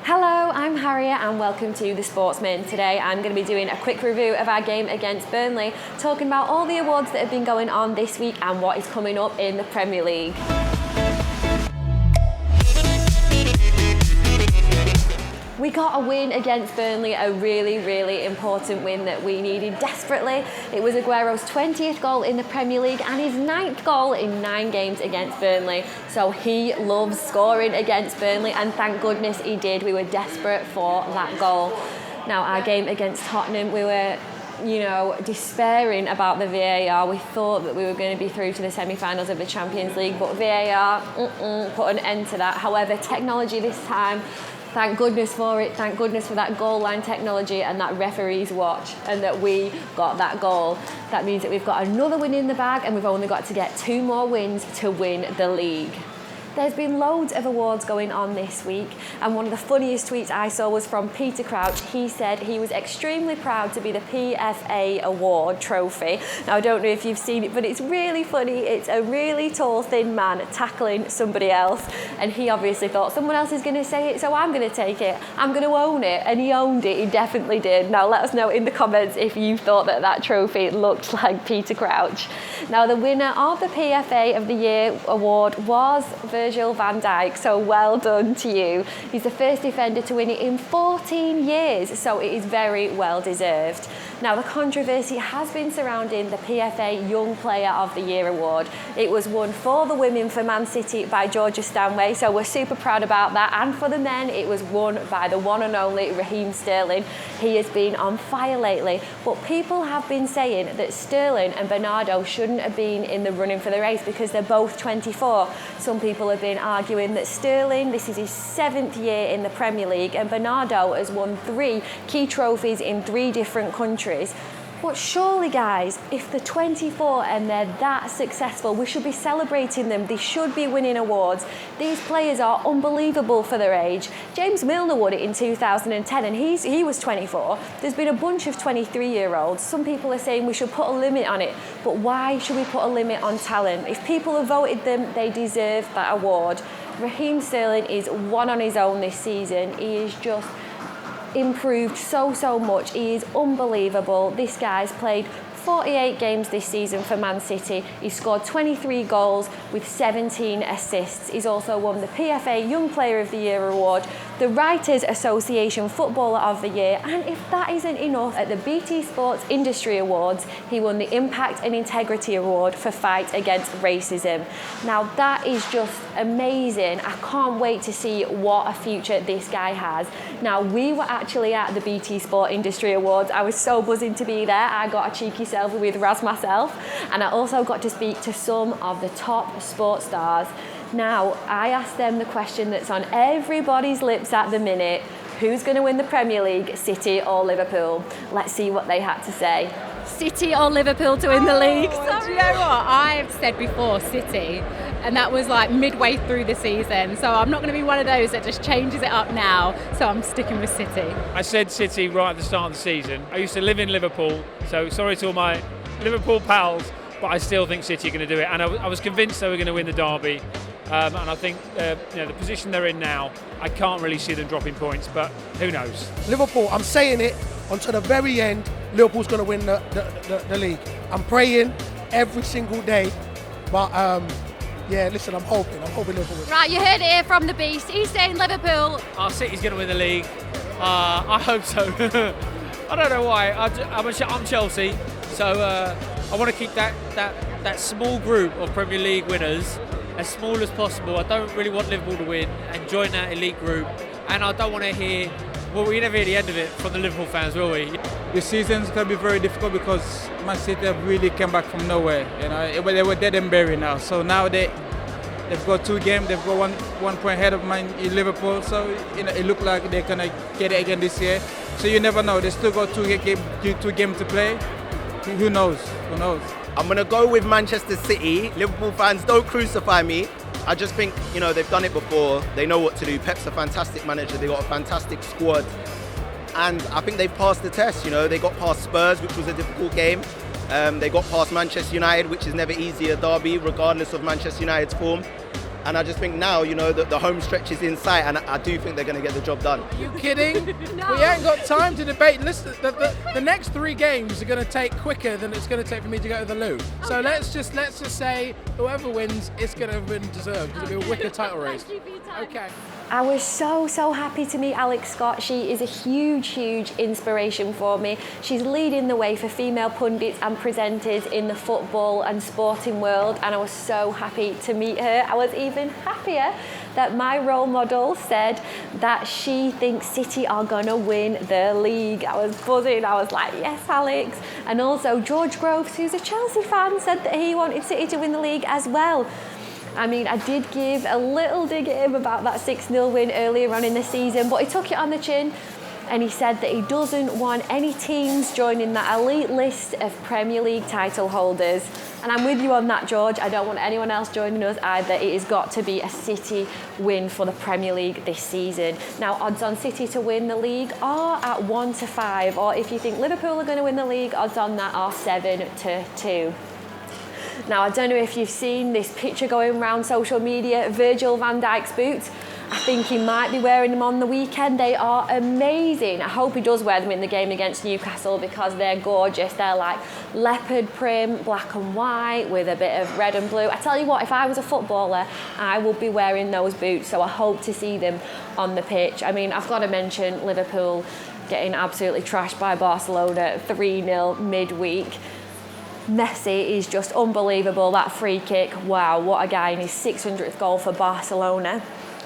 Hello, I'm Harriet and welcome to The Sportsman. Today I'm going to be doing a quick review of our game against Burnley, talking about all the awards that have been going on this week and what is coming up in the Premier League. We got a win against Burnley, a really important win that we needed desperately. It was Aguero's 20th goal in the Premier League and his 9th goal in 9 games against Burnley. So he loves scoring against Burnley and thank goodness he did. We were desperate for that goal. Now our game against Tottenham, we were despairing about the VAR. We thought that we were going to be through to the semi-finals of the Champions League, but VAR put an end to that. However, technology this time, thank goodness for it, thank goodness for that goal line technology and that referee's watch, and that we got that goal. That means that we've got another win in the bag and we've only got to get 2 more wins to win the league. There's been loads of awards going on this week, and one of the funniest tweets I saw was from Peter Crouch. He said he was extremely proud to be the PFA award trophy. Now I don't know if you've seen it, but it's really funny. It's a really tall, thin man tackling somebody else, and he obviously thought someone else is going to say it, so I'm going to take it. I'm going to own it, and he owned it. He definitely did. Now let us know in the comments if you thought that trophy looked like Peter Crouch. Now the winner of the PFA of the Year award was Virgil van Dijk, so well done to you. He's the first defender to win it in 14 years, so it is very well deserved. Now the controversy has been surrounding the PFA Young Player of the Year award. It was won for the women for Man City by Georgia Stanway, so we're super proud about that, and for the men it was won by the one and only Raheem Sterling. He has been on fire lately, but people have been saying that Sterling and Bernardo shouldn't have been in the running for the race because they're both 24. Some people have been arguing that Sterling, this is his 7th year in the Premier League, and Bernardo has won 3 key trophies in 3 different countries. But surely, guys, if they're 24 and they're that successful, we should be celebrating them. They should be winning awards. These players are unbelievable for their age. James Milner won it in 2010 and he was 24. There's been a bunch of 23-year-olds. Some people are saying we should put a limit on it. But why should we put a limit on talent? If people have voted them, they deserve that award. Raheem Sterling is one on his own this season. He is just improved so much. He is unbelievable. This guy's played 48 games this season for Man City. He scored 23 goals with 17 assists. He's also won the PFA Young Player of the Year award, the Writers Association Footballer of the Year, and if that isn't enough, at the BT Sports Industry Awards, he won the Impact and Integrity Award for fight against racism. Now that is just amazing. I can't wait to see what a future this guy has. Now we were actually at the BT Sport Industry Awards. I was so buzzing to be there. I got a cheeky selfie with Raz myself, and I also got to speak to some of the top sports stars. Now, I asked them the question that's on everybody's lips at the minute: who's going to win the Premier League, City or Liverpool? Let's see what they had to say. City or Liverpool to win the league? Do you know what? I've said before City, and that was like midway through the season. So I'm not going to be one of those that just changes it up now. So I'm sticking with City. I said City right at the start of the season. I used to live in Liverpool, so sorry to all my Liverpool pals, but I still think City are going to do it. And I was convinced they were going to win the derby. And I think the position they're in now, I can't really see them dropping points, but who knows? Liverpool, I'm saying it until the very end, Liverpool's going to win the league. I'm praying every single day, but listen, I'm hoping Liverpool wins. Right, you heard it here from the Beast. He's saying Liverpool. Our City's going to win the league. I hope so. I don't know why. I'm Chelsea, so I want to keep that small group of Premier League winners as small as possible. I don't really want Liverpool to win and join that elite group, and I don't want to hear, well, we never hear the end of it from the Liverpool fans, will we? This season's going to be very difficult because Man City have really come back from nowhere. They were dead and buried now. So now they've got 2 games. They've got one point ahead of Liverpool. So it looks like they're going to get it again this year. So you never know. They still got 2 games to play. Who knows? I'm going to go with Manchester City. Liverpool fans, don't crucify me. I just think, they've done it before. They know what to do. Pep's a fantastic manager. They got a fantastic squad. And I think they've passed the test. They got past Spurs, which was a difficult game. They got past Manchester United, which is never easy, a derby, regardless of Manchester United's form. And I just think now, you know, that the home stretch is in sight, and I do think they're going to get the job done. Are you kidding? We ain't got time to debate. Listen, the next 3 games are going to take quicker than it's going to take for me to go to the loo. So let's just say whoever wins, it's going to have been deserved. It'll be a wicked title race. Okay. I was so happy to meet Alex Scott. She is a huge inspiration for me. She's leading the way for female pundits and presenters in the football and sporting world, and I was so happy to meet her. I was even happier that my role model said that she thinks City are gonna win the league. I was buzzing. I was like, yes, Alex. And also George Groves, who's a Chelsea fan, said that he wanted City to win the league as well. I mean, I did give a little dig at him about that 6-0 win earlier on in the season, but he took it on the chin and he said that he doesn't want any teams joining that elite list of Premier League title holders. And I'm with you on that, George. I don't want anyone else joining us either. It has got to be a City win for the Premier League this season. Now, odds on City to win the league are at 1-5, or if you think Liverpool are going to win the league, odds on that are 7-2. Now, I don't know if you've seen this picture going around social media, Virgil van Dijk's boots. I think he might be wearing them on the weekend. They are amazing. I hope he does wear them in the game against Newcastle because they're gorgeous. They're like leopard print, black and white with a bit of red and blue. I tell you what, if I was a footballer, I would be wearing those boots, so I hope to see them on the pitch. I mean, I've got to mention Liverpool getting absolutely trashed by Barcelona 3-0 midweek. Messi is just unbelievable, that free kick. Wow, what a guy in his 600th goal for Barcelona.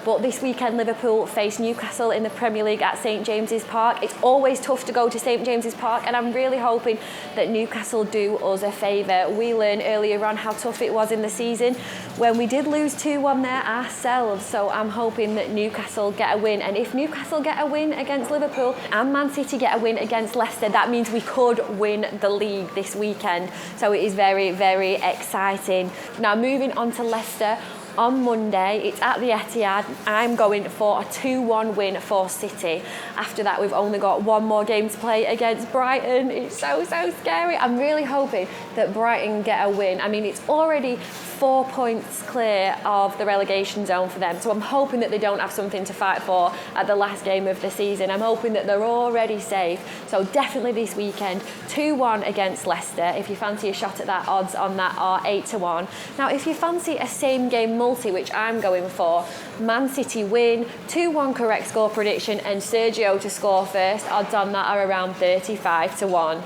But this weekend, Liverpool face Newcastle in the Premier League at St James's Park. It's always tough to go to St James's Park, and I'm really hoping that Newcastle do us a favour. We learned earlier on how tough it was in the season when we did lose 2-1 there ourselves. So I'm hoping that Newcastle get a win. And if Newcastle get a win against Liverpool and Man City get a win against Leicester, that means we could win the league this weekend. So it is very exciting. Now, moving on to Leicester. On Monday, it's at the Etihad. I'm going for a 2-1 win for City. After that, we've only got one more game to play against Brighton. It's so scary. I'm really hoping that Brighton get a win. I mean, it's already 4 points clear of the relegation zone for them, so I'm hoping that they don't have something to fight for at the last game of the season. I'm hoping that they're already safe. So definitely this weekend, 2-1 against Leicester. If you fancy a shot at that, odds on that are 8-1. Now, if you fancy a same game multi, which I'm going for, Man City win, 2-1 correct score prediction, and Sergio to score first, odds on that are around 35-1.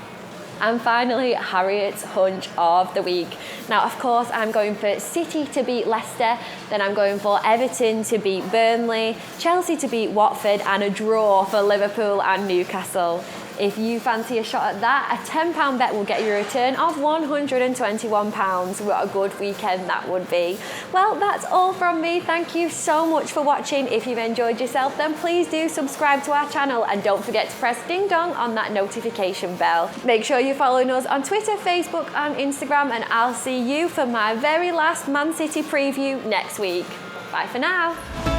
And finally, Harriet's hunch of the week. Now, of course, I'm going for City to beat Leicester, then I'm going for Everton to beat Burnley, Chelsea to beat Watford, and a draw for Liverpool and Newcastle. If you fancy a shot at that, a £10 bet will get you a return of £121. What a good weekend that would be. Well, that's all from me. Thank you so much for watching. If you've enjoyed yourself, then please do subscribe to our channel and don't forget to press ding dong on that notification bell. Make sure you're following us on Twitter, Facebook and Instagram, and I'll see you for my very last Man City preview next week. Bye for now.